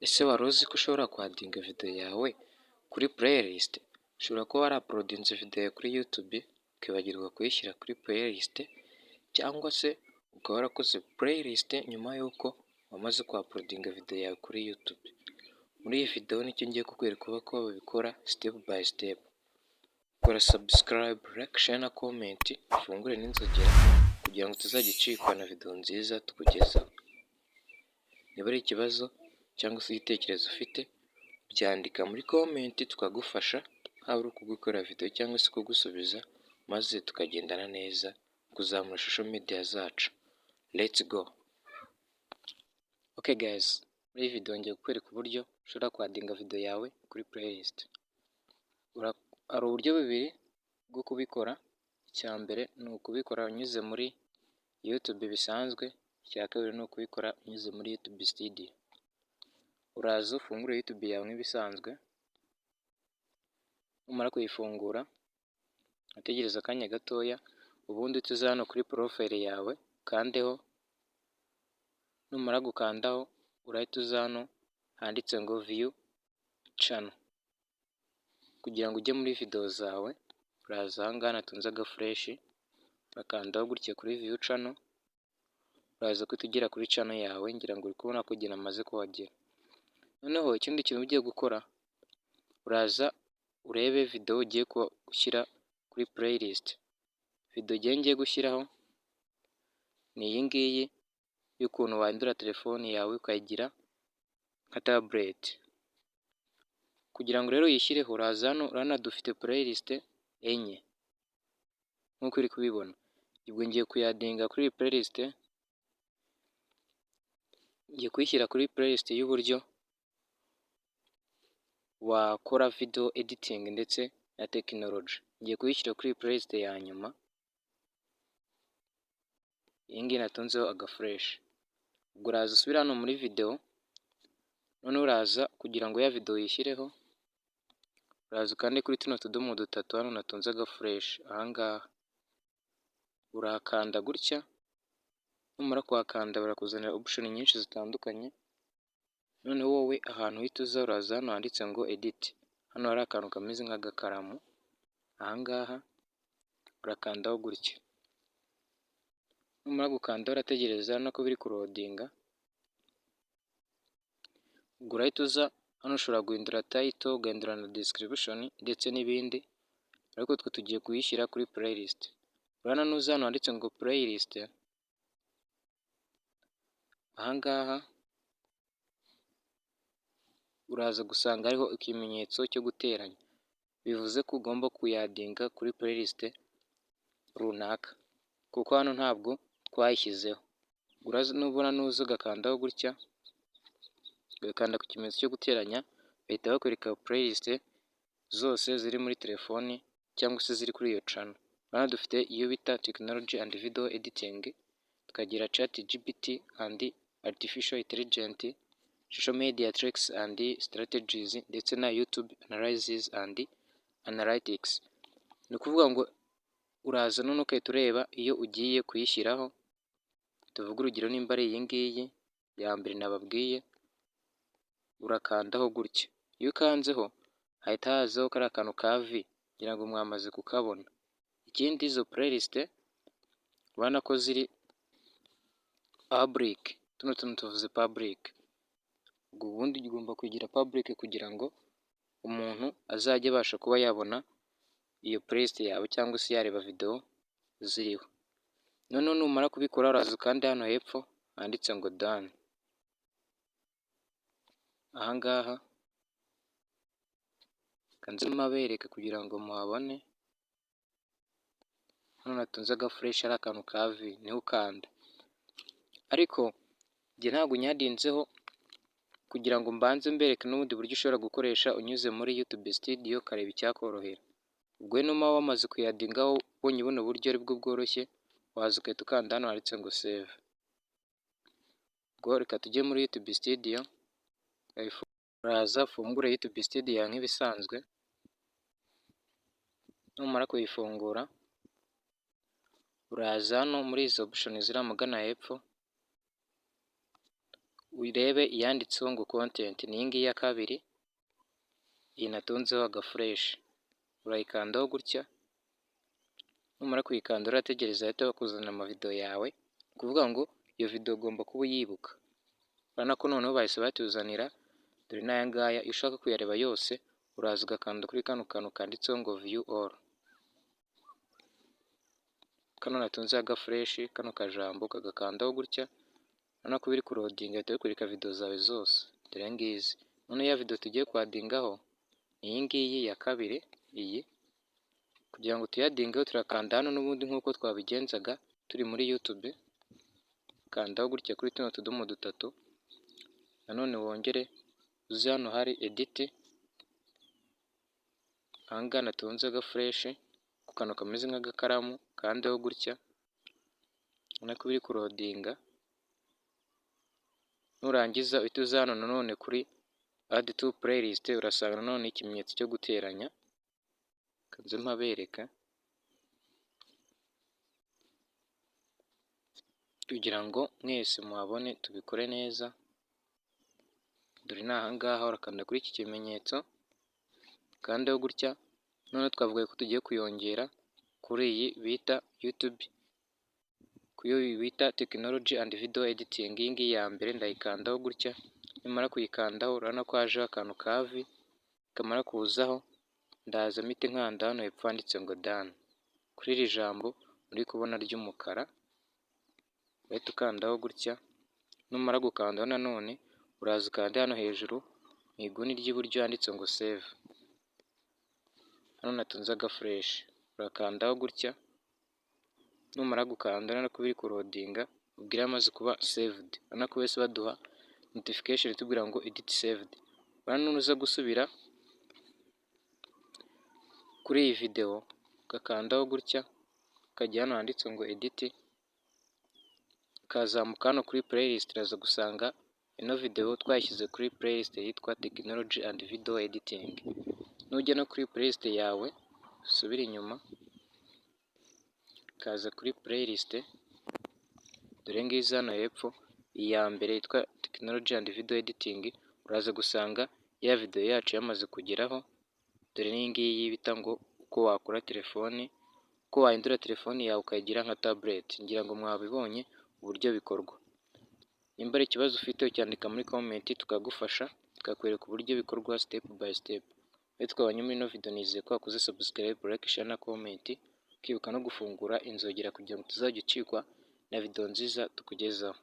Ese wari uzi ko ushobora kwadinga video yawe kuri playlist? Ushobora kuba warapolodinze video kuri YouTube ukibagirwa kuyishyira kuri playlist, cyangwa se ukaba warakoze playlist nyuma y'uko wamaze kuapolodinga video yawe kuri YouTube. Muri iyi video nicyo ngiye kukwereka uko babikora step by step. Kora subscribe, like, share na comment, ufungure n'inzogera kugira ngo utazajya ucikwa na video nziza tukugezaho. Niba ari ikibazo cyangwa se igitekerezo ufite, byandika muri comment tukagufasha, haba ari ukugukora video cyangwa se kugusubiza, maze tukagendana neza kuzamura social media zacu. Let's go. Okay guys, muri iyi video ngiye kukwereka uburyo ushobora kwadinga video yawe kuri playlist. Hari uburyo bubiri bwo kubikora. Icya mbere ni ukubikora unyuze muri YouTube bisanzwe, icya kabiri ni ukubikora unyuze muri YouTube Studio. Uraza ufungure YouTube yawe nk'ibisanzwe, numara kuyifungura utegereza akanya gatoya, ubundi tuze hano kuri profile yawe ukandeho. Numara gukandaho urahita uza hano handitse ngo view channel. Kugira ngo ujye muri video zawe uraza aha ngaha natunze agafresh, urakandaho gutya kuri view channel, uraza kuhita ugera kuri channel yawe. Ngira ngo uri kubona ko igihe namaze kuhagera. Noneho ikindi kintu ugiye gukora, uraza urebe video ugiye gushyira kuri playlist. Video ngiye gushyiraho ni iyi ngiyi y'ukuntu wahindura telefone yawe ukayigira nka tablet. Kugira ngo rero uyishyireho uraza hano, urabona dufite playlist enye nk'uko uri kubibona. Ubwo ngiye kuyadinga kuri iyi playlist, ngiye kuyishyira kuri playlist y'uburyo wakora video editing ndetse na technology. Ngiye kuyishyira kuri playlist ya nyuma, iyi ngiyi natunzeho agafresh. Ubwo uraza usubira hano muri video, noneho uraza kugira ngo ya video uyishyireho, uraza ukande kuri tuno tudomo dutatu hano natunze agafresh. Aha ngaha urakanda gutya, numara kuhakanda barakuzanira option nyinshi zitandukanye. Noneho wowe ahantu uhita uza, uraza hano handitse ngo edit. Hano hari akantu kameze nk'agakaramu, aha ngaha urakandaho gutya. Numara gukanda urategereza hano ko biri kurodinga. Ubwo urahita uza hano, ushobora guhindura title, ugahindura na description ndetse n'ibindi, ariko twe tugiye kuyishyira kuri playlist. Urabona nuza hano handitse ngo playlist, aha ngaha uraza gusanga hariho ikimenyetso cyo guteranya, bivuze ko ugomba kuyadinga kuri playlist runaka, kuko hano ntabwo twayishyizeho. Nubona nuza ugakandaho gutya, ugakanda ku kimenyetso cyo guteranya, bahita bakwereka playlist zose ziri muri telefoni cyangwa se ziri kuri iyo channel. Hano dufite iyo bita technology and video editing, tukagira ChatGPT and artificial intelligence, social media tricks and strategies, ndetse na YouTube analysis and analytics. Ni ukuvuga ngo uraza none ukahita ureba iyo ugiye kuyishyiraho. Tuvuga urugero nimba ari iyi ngiyi ya mbere nababwiye, urakandaho gutya. Iyo ukanzeho hahita hazaho kariya kantu ka V, ngira ngo mwamaze kukabona. Ikindi izo playlist urabona ko ziri public, tuno tuntu tuvuze public. Ubwo ubundi ugomba kugira public kugira ngo umuntu azajye abasha kuba yabona iyo playlist yawe cyangwa se yareba video ziriho. Noneho numara kubikora uraza ukande hano hepfo handitse ngo done. Aha ngaha kanze mabereke kugira ngo muhabone. Hano natunze agafresh ari akantu ka V, niho ukanda. Ariko njye ntabwo nyadinzeho kugira ngo mbanze mbereke n'ubundi buryo ushobora gukoresha unyuze muri YouTube Studio ukareba icyakorohera. Ubwo numa wamaze kuyadingaho ubonye buno buryo ari bwo bworoshye, waza ugahita ukanda hano handitse ngo save. Ubwo reka tujye muri YouTube Studio. Uraza ufungure YouTube Studio yawe nk'ibisanzwe. Numara kuyifungura uraza hano muri izo option ziri amagana hepfo, urebe iyanditseho ngo content, ni iyi ngiyi ya kabiri, iyi natunzeho agafureshi, urayikandaho gutya, numara kuyikanda urategereza ahita bakuzanira amavideo yawe, ni ukuvuga ngo iyo video ugomba kuba uyibuka, urabona ko noneho bahise batuzanira, dore n'aya ngaya, iyo ushaka kuyareba yose uraza ugakanda kuri kano kantu kanditseho ngo view all, kano natunzeho agafureshi, kano kajambo kagakandaho gutya, urabona ko biri kurodinga ahita bikwereka video zawe zose, dore ngizi. None ya video tugiye kwadingaho ni iyi ngiyi ya kabiri, iyi kugira ngo tuyadingeho turakanda hano n'ubundi nk'uko twabigenzaga turi muri YouTube, kandaho gutya kuri tuno tudomo dutatu, nanone wongere uze hano hari edit, ahangaha natunze agafureshi ku kantu kameze nk'agakaramu, kandeho gutya, urabona ko biri kurodinga, nurangiza uhita uza hano nanone kuri add to playlist, urasanga nanone ikimenyetso cyo guteranya, kanze mpabereka kugira ngo mwese muhabone tubikore neza, dore ni ahangaha urakanda kuri iki kimenyetso, kandeho gutya, none twavuga ko tugiye kuyongera kuri iyi bita YouTube, kuyo bita technology and video editing, iyi ngiyi ya mbere ndayikandaho gutya, nimara kuyikandaho urabona ko hajeho akantu ka vi, kamara kuzaho ndaza mpite nkanda hano hepfo handitse ngo done, kuri iri jambo uri kubona ry'umukara, uhita ukandaho gutya, numara gukandaho nanone uraza ukande hano hejuru mu iguni ry'iburyo handitse ngo save, hano natunze agafureshi, urakandaho gutya, numara gukanda urabona ko biri kurodinga, ubwira amaze kuba saved, urabona ko bose baduha notification itubwira ngo edit saved, urabona nuza gusubira kuri iyi video ugakandaho gutya, ukajya hano handitse ngo edit, ukazamuka hano kuri playlist, uraza gusanga ino video twayishyize kuri playlist yitwa technology and video editing, nujya no kuri playlist yawe usubire inyuma, ukaza kuri playlist, dore ngizi hano hepfo, iya mbere yitwa technology and video editing, uraza gusanga ya video yacu yamaze kugeraho, dore n'iyi ngiyi bita ngo uko wakora telefoni, uko wahindura telefoni yawe ukayigira nka tablet, ngira ngo mwabibonye uburyo bikorwa. Nimba ari ikibazo ufite ucyandika muri comment tukagufasha, tukakwereka uburyo bikorwa step by step. Twabanye muri ino video, nizeye ko wakoze subscribe, like, share na comment, ukibuka no gufungura inzogera kugira ngo tuzajya ucikwa na video nziza tukugezaho.